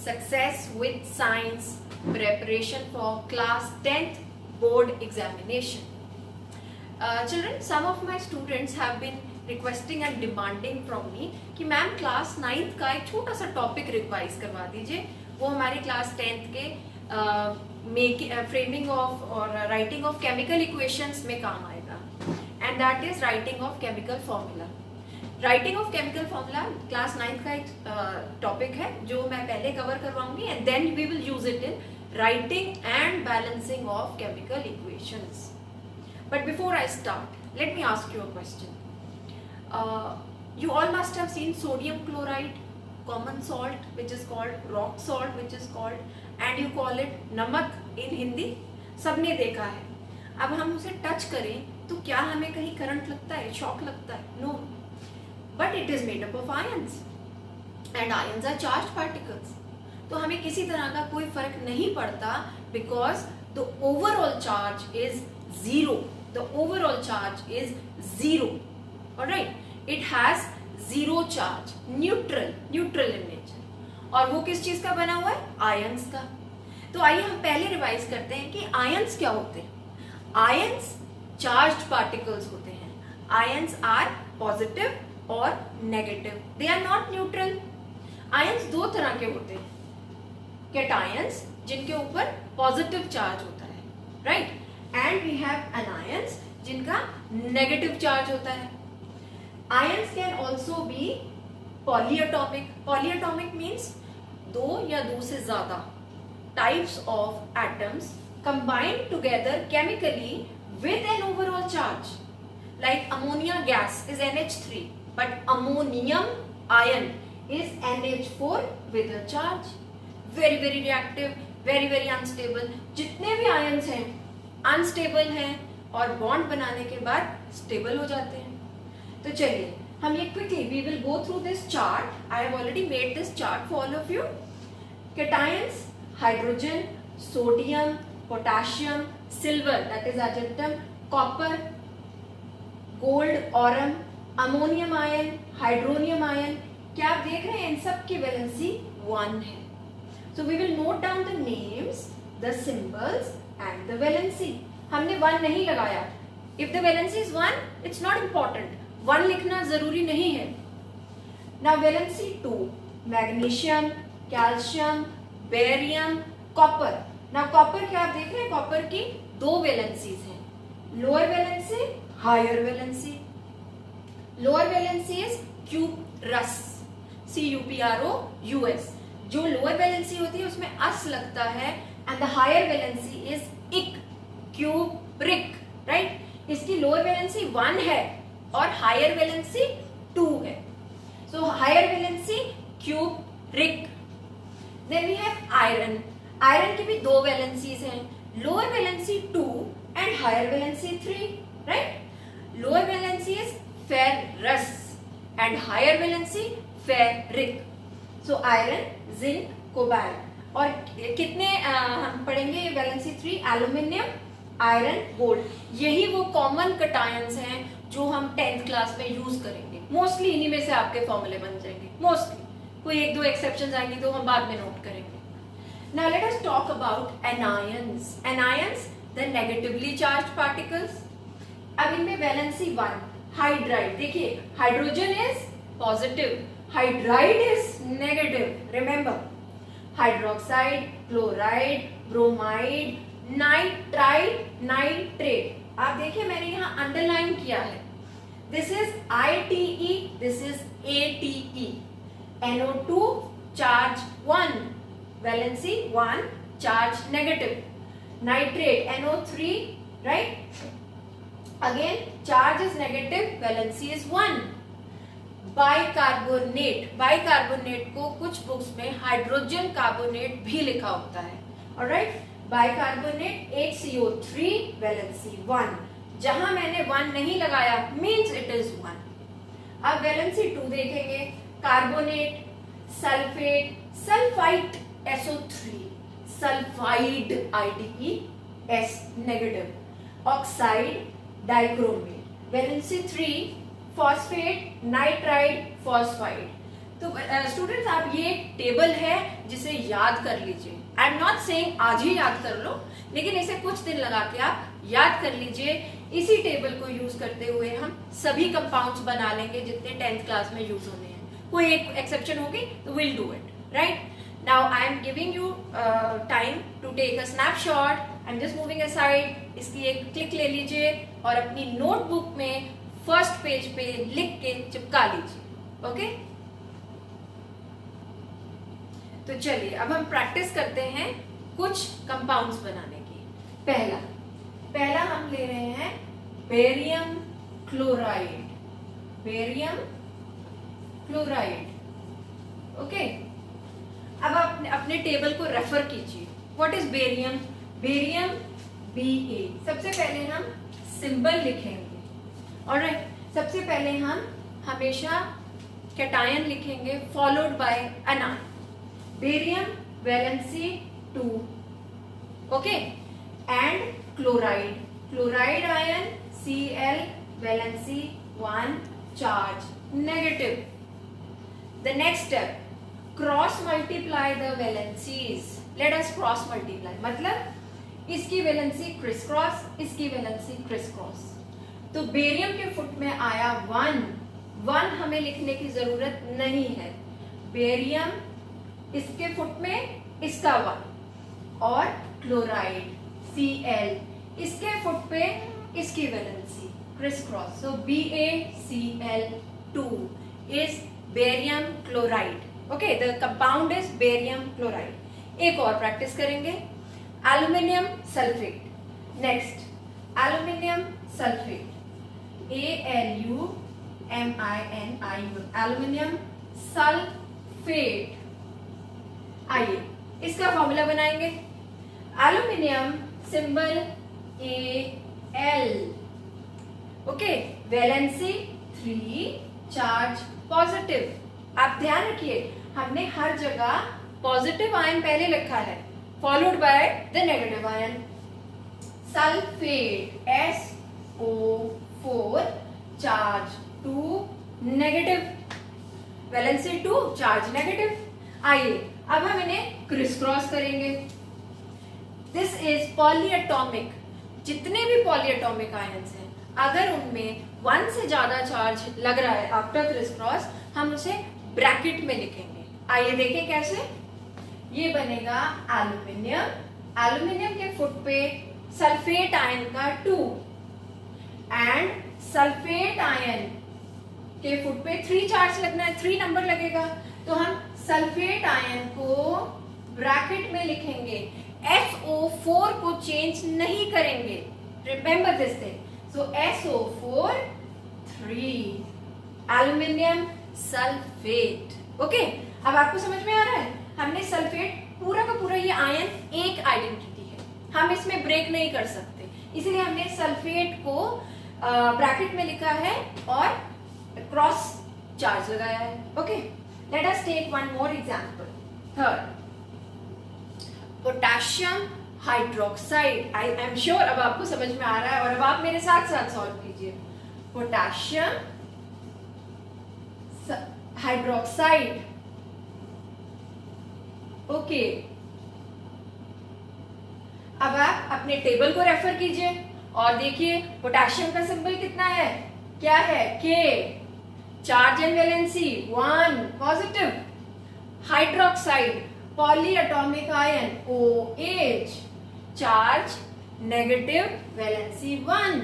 success with science preparation for class 10th board examination. Children, some of my students have been requesting and demanding from me कि ma'am class 9th का एक छोटा सा topic revise करवा दीजिए, वो हमारी क्लास 10th के फ्रेमिंग ऑफ और राइटिंग ऑफ केमिकल इक्वेशंस में काम आएगा, and that is writing of chemical formula. Writing of chemical formula class 9th का एक टॉपिक है जो मैं पहले कवर करवाऊंगी, and then we will use it in writing and balancing of chemical equations. But before I start, let me ask you a question. You all must have seen sodium chloride, common salt, which is called rock salt, which is called, and you call it नमक in Hindi. सबने देखा है. अब हम उसे touch करें तो क्या हमें कहीं करंट लगता है, शॉक लगता है? No. But it is made up of ions, and ions are charged particles. तो हमें किसी तरह का कोई फर्क नहीं पड़ता because the overall charge is zero. The overall charge is zero. Alright, it has zero charge, neutral in nature. और वो किस चीज का बना हुआ है? आयंस का. तो आइए हम पहले रिवाइज करते हैं कि आयंस क्या होते हैं. आयंस चार्ज्ड पार्टिकल्स होते हैं. आयंस आर पॉजिटिव और negative, they are not neutral. Ions दो तरह के होते हैं. कैटायंस जिनके ऊपर पॉजिटिव चार्ज होता है, right, and we have anions जिनका नेगेटिव चार्ज होता है. Ions can also be polyatomic. Polyatomic means दो या दो से ज्यादा types of atoms combined together chemically with an overall charge. Like ammonia gas is NH3, but ammonium ion is NH4 with a charge. Very very reactive, very very unstable. जितने भी ions हैं unstable हैं और bond बनाने के बाद stable हो जाते हैं. तो चलिए हम ये quickly we will go through this chart. I have already made this chart for all of you. Cations hydrogen, sodium, potassium, silver that is argentum, copper, gold, aurum, ammonium ion, hydronium ion. क्या आप देख रहे हैं इन सब की valency 1 है. So we will note down the names, the symbols and the valency. हमने 1 नहीं लगाया. If the valency is 1, it's not important. 1 लिखना जरूरी नहीं है. Now valency 2, magnesium, calcium, barium, copper. Now copper क्या आप देख रहे हैं? copper की 2 valencies हैं. Lower valency, higher valency. Lower valency is cuprous, CUPROUS. जो लोअर वैलेंसी होती है उसमें अस लगता है, and the higher valency is ic, cupric, right. इसकी लोअर वैलेंसी 1 है और हायर वैलेंसी 2 है. So higher valency cupric. Then we have iron. Iron की भी 2 वैलेंसीज हैं. Lower valency 2 and higher valency 3, right. Lower valency is ferrous and higher valency ferric. So iron, zinc, cobalt. और कितने हम पढ़ेंगे वैलेंसी 3? Aluminium, iron, gold. यही वो common cations हैं जो हम 10th क्लास में यूज करेंगे. मोस्टली इन्हीं में से आपके फॉर्मूले बन जाएंगे. मोस्टली, कोई 1-2 एक्सेप्शंस आएंगी तो हम बाद में नोट करेंगे. Now let us talk about anions. Anions the negatively charged particles. अब इनमें वैलेंसी 1. हाइड्राइड, देखिए hydrogen is positive, hydride is negative. Remember, hydroxide, chloride, bromide, nitride, nitrate. आप देखिए मैंने यहाँ अंडरलाइन किया है. This is ITE, this is ATE. NO2 charge 1, valency 1, charge negative. Nitrate NO3, right? Again charge is negative, valency is 1. Bicarbonate. Bicarbonate को कुछ books में hydrogen carbonate भी लिखा होता है. Alright, bicarbonate HCO3 valency 1. जहां मैंने 1 नहीं लगाया मींस इट इज 1. अब वैलेंसी 2 देखेंगे. Carbonate, sulphate, sulphite SO3, sulphide IDE negative, oxide, dichromate. Valency 3 phosphate, nitride, phosphide. तो स्टूडेंट्स आप ये टेबल है जिसे याद कर लीजिए। आई एम नॉट सेइंग आज ही याद कर लो, लेकिन इसे कुछ दिन लगा के आप याद कर लीजिए। इसी टेबल को यूज करते हुए हम सभी कंपाउंड्स बना लेंगे जितने 10th क्लास में यूज होने हैं। कोई एक एक्सेप्शन होगी तो will do it, right. Now I am giving you time to take a snapshot. I am just moving aside. इसकी एक क्लिक ले लीजिए और अपनी नोटबुक में फर्स्ट पेज पे लिख के चिपका लीजिए। ओके, तो चलिए अब हम प्रैक्टिस करते हैं कुछ कंपाउंड्स बनाने की। पहला हम ले रहे हैं barium chloride. Barium chloride, okay. अब आप अपने टेबल को रेफर कीजिए। What is barium? Barium Ba। सबसे पहले हम सिंबल लिखेंगे। ऑलराइट, सबसे पहले हम हमेशा कैटायन लिखेंगे followed by anion. Barium valency 2, okay, and chloride ion Cl valency 1 charge negative. The next step, cross multiply the valencies. Let us cross multiply, मतलब इसकी वैलेंसी क्रिस क्रॉस, इसकी वैलेंसी क्रिस क्रॉस। तो barium के foot में आया 1 हमें लिखने की जरूरत नहीं है। बेरियम इसके फुट में इसका 1 और क्लोराइड Cl इसके फुट पे इसकी valency criss cross. So BaCl2 is barium chloride. Okay, the compound is barium chloride. एक और प्रैक्टिस करेंगे, aluminium sulphate. Next, aluminium sulphate AluMinium, aluminium sulphate. आइए इसका फॉर्मूला बनाएंगे। Aluminium symbol Al, okay, valency 3 charge positive. आप ध्यान रखिए हमने हर जगह पॉजिटिव आयन पहले लिखा है followed by the negative ion. Sulphate SO4 charge 2 negative, valency 2 charge negative. आइए अब हम इन्हें क्रिस क्रॉस करेंगे। This is polyatomic. जितने भी पॉलीएटॉमिक आयन्स हैं, अगर उनमें 1 से ज्यादा चार्ज लग रहा है आफ्टर क्रिस क्रॉस, हम उसे ब्रैकेट में लिखेंगे। आइए देखें कैसे। ये बनेगा एल्यूमिनियम। एल्यूमिनियम के फुट पे सल्फेट आयन का 2 एंड सल्फेट आयन के फुट पे 3 चार्ज लगना है, 3 नंबर लगेगा। तो हम सल्फेट आयन को ब्रैकेट में लिखेंगे, SO4 को चेंज नहीं करेंगे। Remember this thing. So SO4 3 aluminium sulphate. Okay, अब आपको समझ में आ रहा है, हमने सल्फेट पूरा का पूरा ये आयन एक आइडेंटिटी है, हम इसमें ब्रेक नहीं कर सकते, इसलिए हमने सल्फेट को ब्रैकेट में लिखा है और क्रॉस चार्ज लगाया है। Okay, let us take one more example. Third, potassium hydroxide. I am sure अब आपको समझ में आ रहा है और अब आप मेरे साथ साथ सॉल्व कीजिए। Potassium hydroxide, okay. अब आप अपने टेबल को रेफर कीजिए और देखिए पोटेशियम का सिंबल कितना है, क्या है, K। Charge and valency 1 positive. Hydroxide polyatomic ion OH, charge negative, valency 1।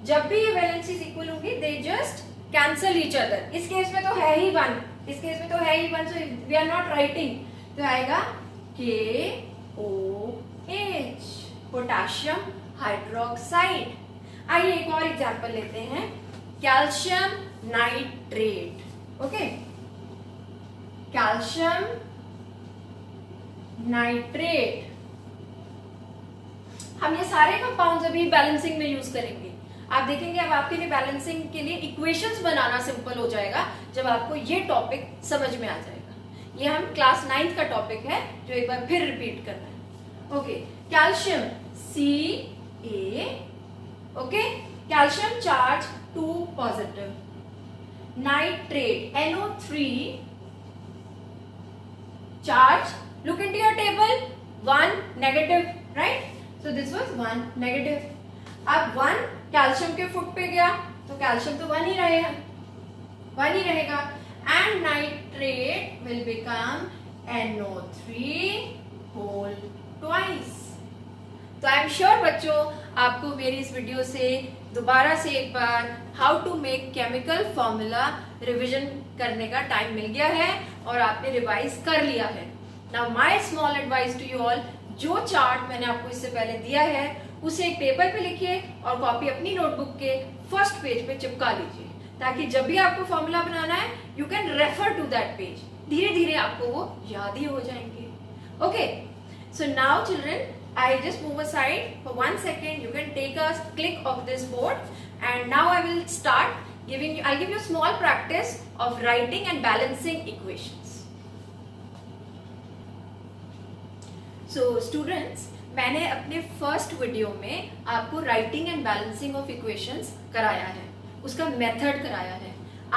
जब भी ये वैलेंसीज इक्वल होंगी they just cancel each other. इस केस में तो है ही 1, इस केस में तो है ही 1, so we are not writing, तो आएगा KOH, पोटेशियम हाइड्रोक्साइड। आइए एक और एग्जांपल लेते हैं, calcium nitrate. Okay, calcium nitrate. हम ये सारे कंपाउंड्स अभी बैलेंसिंग में यूज करेंगे। आप देखेंगे अब आपके लिए बैलेंसिंग के लिए इक्वेशंस बनाना सिंपल हो जाएगा जब आपको ये टॉपिक समझ में आ जाएगा। ये हम क्लास 9th का टॉपिक है जो एक बार फिर रिपीट करना है। Okay, calcium Ca, okay, calcium charge 2 positive, nitrate NO3 charge. Look into your table. 1 negative, right? So this was 1 negative. अब 1 कैल्शियम के फुट पे गया तो कैल्शियम तो 1 ही रहेगा and nitrate will become NO3 whole twice. तो आई एम श्योर बच्चों आपको मेरी इस वीडियो से दोबारा से एक बार how to make chemical formula revision करने का टाइम मिल गया है और आपने रिवाइज कर लिया है. Now my small advice to you all, जो चार्ट मैंने आपको इससे पहले दिया है उसे एक पेपर पे लिखिए और कॉपी अपनी नोटबुक के फर्स्ट पेज पे चिपका लीजिए ताकि जब भी आपको फॉर्मूला बनाना है you can refer to that page. धीरे धीरे आपको वो याद ही हो जाएंगे. Okay, so now children I just move aside for 1 second. You can take a click of this board, and now I will start giving you. I'll give you a small practice of writing and balancing equations. So students, मैंने अपने first video में आपको writing and balancing of equations कराया है, उसका method कराया है.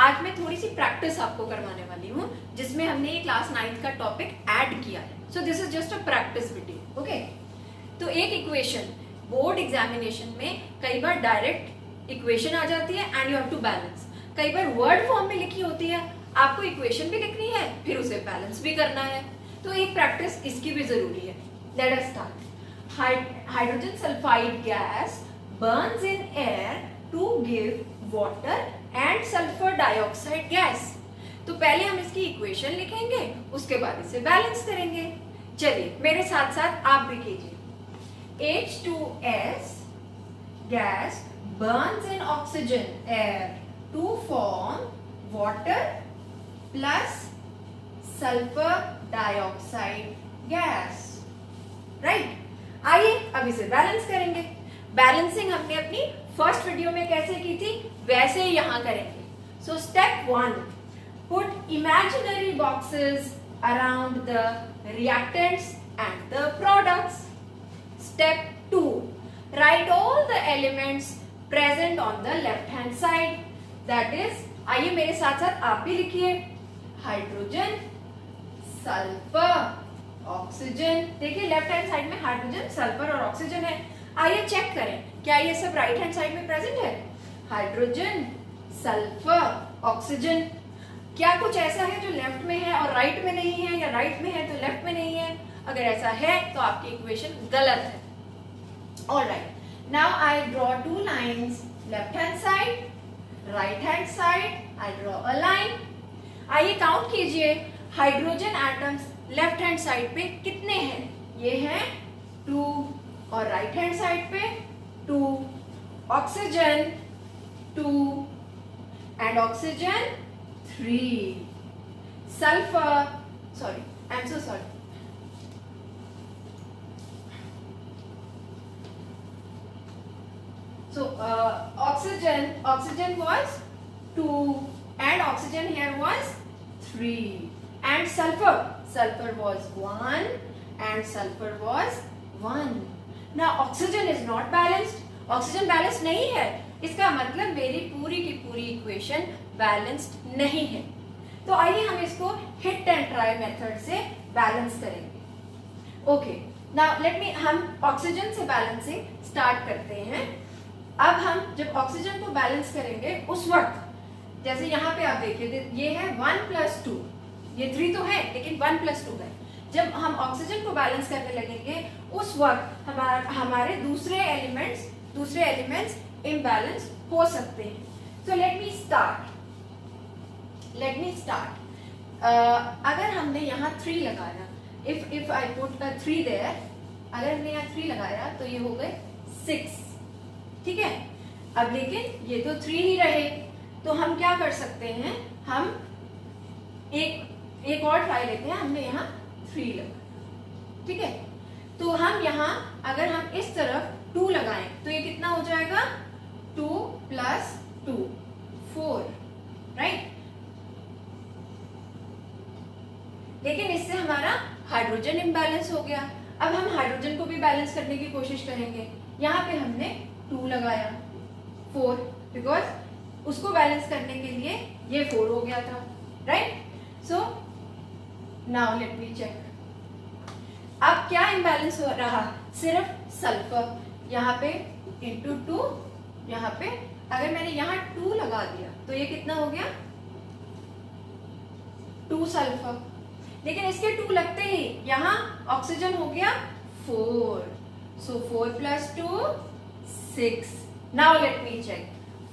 आज मैं थोड़ी सी प्रैक्टिस आपको करवाने वाली हूँ जिसमें हमने ये क्लास 9th का टॉपिक ऐड किया है. So this is just a practice video. Okay, तो एक इक्वेशन बोर्ड एग्जामिनेशन में कई बार डायरेक्ट इक्वेशन आ जाती है and you have to balance. कई बार वर्ड फॉर्म में लिखी होती है, आपको इक्वेशन भी लिखनी है फिर उसे बैलेंस भी करना है. तो एक प्रैक्टिस इसकी भी जरूरी है. Let us start. Hydrogen sulphide gas burns in air to give water and sulphur dioxide gas. तो पहले हम इसकी इक्वेशन लिखेंगे, उसके बाद इसे बैलेंस करेंगे. चलिए मेरे साथ साथ आप भी कीजिए. H2S gas burns in oxygen air to form water plus sulfur dioxide gas. Right? आइए अब इसे बैलेंस करेंगे. बैलेंसिंग हमने अपनी फर्स्ट वीडियो में कैसे की थी वैसे ही यहां करेंगे. So step 1, put imaginary boxes around the reactants and the products. Step 2, write all the elements present on the left hand side. That is, आइए मेरे साथ साथ आप भी लिखिए. Hydrogen, sulphur, oxygen. देखिए लेफ्ट हैंड साइड में हाइड्रोजन, सल्फर और ऑक्सीजन है. आइए चेक करें क्या ये सब राइट हैंड साइड में प्रेजेंट है. Hydrogen, sulphur, oxygen. क्या कुछ ऐसा है जो लेफ्ट में है और राइट में नहीं है, या राइट में है तो लेफ्ट में नहीं है? अगर ऐसा है तो आपकी इक्वेशन गलत है. Alright, now I draw 2 lines, left hand side, right hand side. I draw a line. आइए काउंट कीजिए hydrogen atoms left hand side पे कितने हैं. ये हैं 2 और राइट हैंड साइड पे 2. Oxygen 2 and oxygen 3. Sulphur, sorry I am so sorry, so oxygen was 2 and oxygen here was 3, and sulfur was 1 and sulfur was 1. now oxygen is not balanced. oxygen balanced नहीं है, इसका मतलब मेरी पूरी की पूरी equation balanced नहीं है. तो आइए हम इसको हिट एंड ट्राई मेथड से बैलेंस करेंगे. ओके, नाउ लेट मी, हम ऑक्सीजन से बैलेंसिंग स्टार्ट करते हैं. अब हम जब ऑक्सीजन को बैलेंस करेंगे उस वक्त, जैसे यहाँ पे आप देखिए ये है 1 + 2, ये 3 तो है लेकिन 1 + 2 है. जब हम ऑक्सीजन को बैलेंस करने लगेंगे उस वक्त हमारे दूसरे एलिमेंट्स इम्बैलेंस हो सकते हैं. So let me start. अगर हमने यहाँ 3 लगाया, इफ आई पुट 3 देयर, अगर हमने यहाँ 3 लगाया तो ये हो गए 6. ठीक है, अब लेकिन ये तो 3 ही रहे, तो हम क्या कर सकते हैं, हम एक और ट्राई लेते हैं. हमने यहाँ 3 लगाया, ठीक है, तो हम यहाँ अगर हम इस तरफ 2 लगाएं तो ये कितना हो जाएगा, 2 + 2 4, राइट. लेकिन इससे हमारा हाइड्रोजन इम्बैलेंस हो गया. अब हम हाइड्रोजन को भी बैलेंस करने की कोशिश करेंगे. यहाँ पे हमने 2 लगाया, 4, बिकॉज उसको बैलेंस करने के लिए ये 4 हो गया था, right? So now let me check, अब क्या इम्बैलेंस हो रहा, सिर्फ सल्फर, यहाँ पे इंटू 2, यहाँ पे अगर मैंने यहाँ 2 लगा दिया तो ये कितना हो गया, 2 सल्फर, लेकिन इसके 2 लगते ही यहाँ ऑक्सीजन हो गया 4, so 4 + 2 6. Now let me check,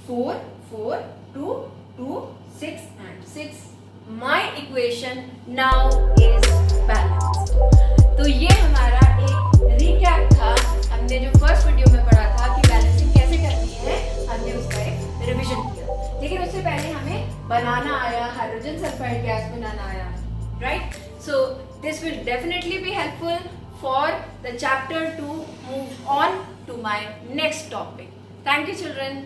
4 4 2 2 6 and 6. My equation now is balanced. तो ये हमारा एक रिकैप था, हमने जो फर्स्ट वीडियो में पढ़ा था कि बैलेंसिंग कैसे करनी है, हमने उसका एक रिवीजन किया, लेकिन उससे पहले हमें बनाना आया, हाइड्रोजन सल्फाइड गैस बनाना आया, right? So this will definitely be helpful for the chapter to move on to my next topic. Thank you children.